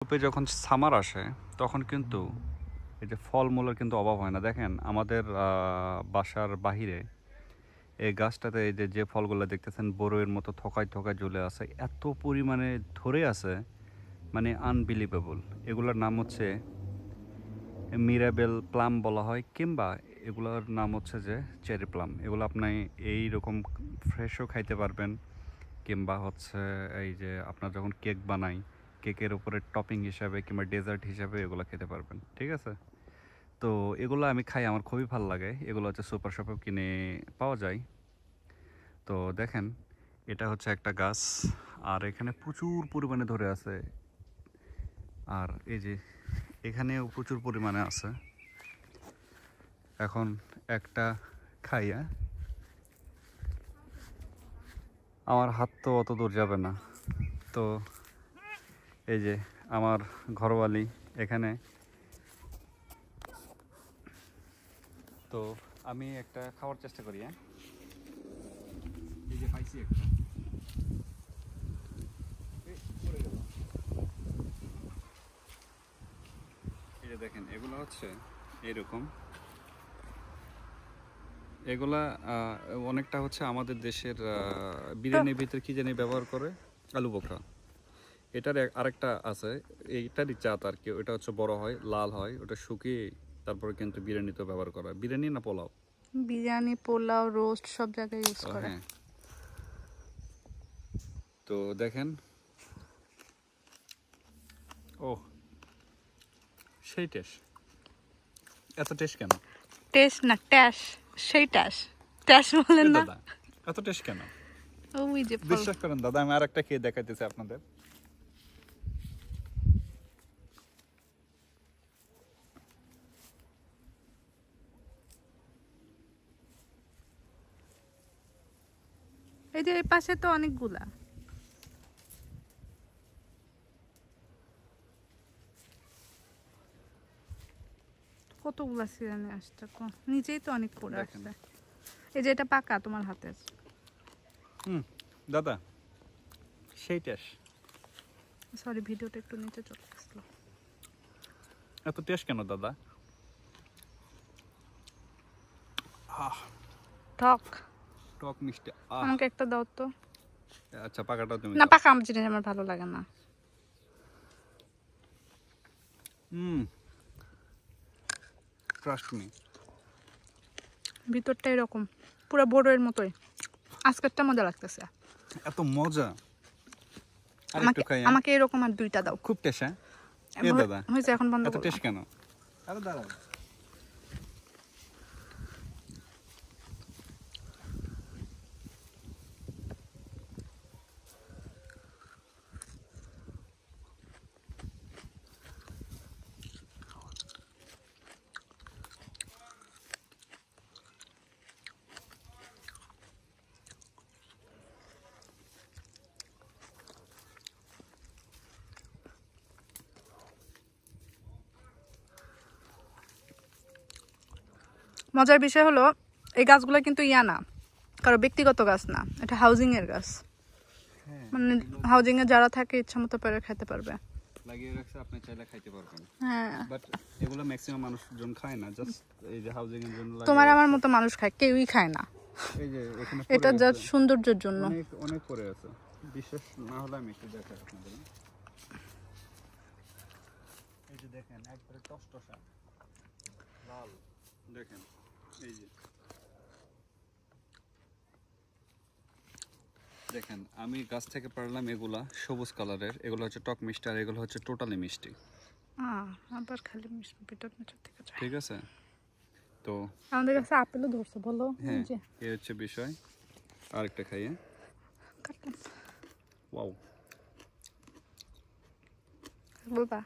ইউরোপে যখন সামার আসে তখন কিন্তু এই যে ফলমূলের কিন্তু অভাব হয় না। দেখেন আমাদের বাসার বাহিরে এই গাছটাতে এই যে ফলগুলো দেখতেছেন বড়ইয়ের মতো থোকায় থোকায় ঝুলে আছে, এত পরিমাণে ধরে আছে, মানে আনবিলিভেবল। এগুলোর নাম হচ্ছে মিরাবেল প্লাম বলা হয়, কিংবা এগুলোর নাম হচ্ছে যে চেরি প্লাম। এগুলো আপনি এইরকম ফ্রেশও খাইতে পারবেন, কিংবা হচ্ছে এই যে আপনার যখন কেক বানাই কেকের উপরে টপিং হিসাবে কিংবা ডেজার্ট হিসাবে এগুলো খেতে পারবেন। ঠিক আছে, তো এগুলো আমি খাই, আমার খুবই ভালো লাগে। এগুলো হচ্ছে সুপার শপে কিনে পাওয়া যায়। তো দেখেন এটা হচ্ছে একটা গাছ, আর এখানে প্রচুর পরিমাণে ধরে আছে, আর এই যে এখানেও প্রচুর পরিমাণে আছে। এখন একটা খাইয়া আমার হাত তো অত দূর যাবে না। তো এই যে আমার ঘরওয়ালি এখানে, তো আমি একটা খাওয়ার চেষ্টা করি। হ্যাঁ, এই যে পাইছি একটা, এই যে দেখেন এগুলো হচ্ছে এরকম। এগুলা অনেকটা হচ্ছে আমাদের দেশের বিরিয়ানির ভিতরে কি জানি ব্যবহার করে, আলু বোখরা। এটার আরেকটা আছে, এইটারই জাত আর কি। ওটা হচ্ছে বড় হয়, লাল হয়, ওটা শুকিয়ে তারপরে কিন্তু বিরিয়ানিতে ব্যবহার করা। বিরিয়ানি না পোলাও? বিরিয়ানি, পোলাও, রোস্ট সব জায়গায় ইউজ করে। হ্যাঁ, তো দেখেন, ও সেই টেস্ট, এত টেস্ট কেন? টেস্ট না ট্যাশ, সেই ট্যাশ, ট্যাশ বলেন না। দাদা এত টেস্ট কেন? ওই যে ফল। বিশ্বাস করেন দাদা, আমি আর একটা খেয়ে দেখাইতেছি আপনাদের। এই যে এই পাশে তো অনেকগুলা। কতগুলা সিরানি আসছে, নিচেই তো অনেক পড়ে দেখেন। আসছে। এই যে এটা পাকা তোমার হাতে। দাদা সেই টেস্ট, সরি, ভিডিওটা একটু নিচে চলে আসলো। এত টেস্ট কেন দাদা? টক। টক মিষ্টি। আমাকে একটা দাও তো। আচ্ছা, পাকাটা তুমি না, দাও। পাকা আম জিনিস আমার ভালো লাগে না। ট্রাস্ট মি, ভিতরটা এরকম পুরো বড়ের মতোই। আজকেরটা মজা লাগতেছে। এত মজা। আমাকে আমাকে এরকম আর দুইটা দাও। খুব টেস্ট। হ্যাঁ দাদা, হয়েছে, এখন বন্ধ এত করো। টেস্ট কেন? আরে দাদা, মজার বিষয় হলো এই গাছগুলো কিন্তু ইয়া না, কারো ব্যক্তিগত গাছ না, এটা হাউজিং এর গাছ। মানে হাউজিং এ যারা থাকে ইচ্ছা মতো পেরে খেতে পারবে। লাগিয়ে রাখছে, আপনি চাইলে খাইতে পারবেন। হ্যাঁ, বাট এগুলো ম্যাক্সিমাম মানুষজন খায় না, জাস্ট এই যে হাউজিং এর জন্য। তোমার আমার মতো মানুষ খায়, কেউই খায় না। এই যে এখানে এটা জাস্ট সৌন্দর্যের জন্য। অনেক অনেক পড়ে আছে। বিশ্বাস না হলে আমি একটু দেখাই আপনাদের। এই যে দেখেন একবারে টসটসা লাল, দেখেন এই যে দেখেন, আমি গাছ থেকে পারলাম এগুলা সবুজ কালারের, এগুলো হচ্ছে টক মিষ্টি, আর এগুলো হচ্ছে টোটালি মিষ্টি। আবার খালি ভিতর থেকে যায়। ঠিক আছে, তো আমাদের কাছে আপেলও ধরছে, বলো। হ্যাঁ, এই হচ্ছে বিষয়। আরেকটা খাইয়ে ওয়াও বলবা।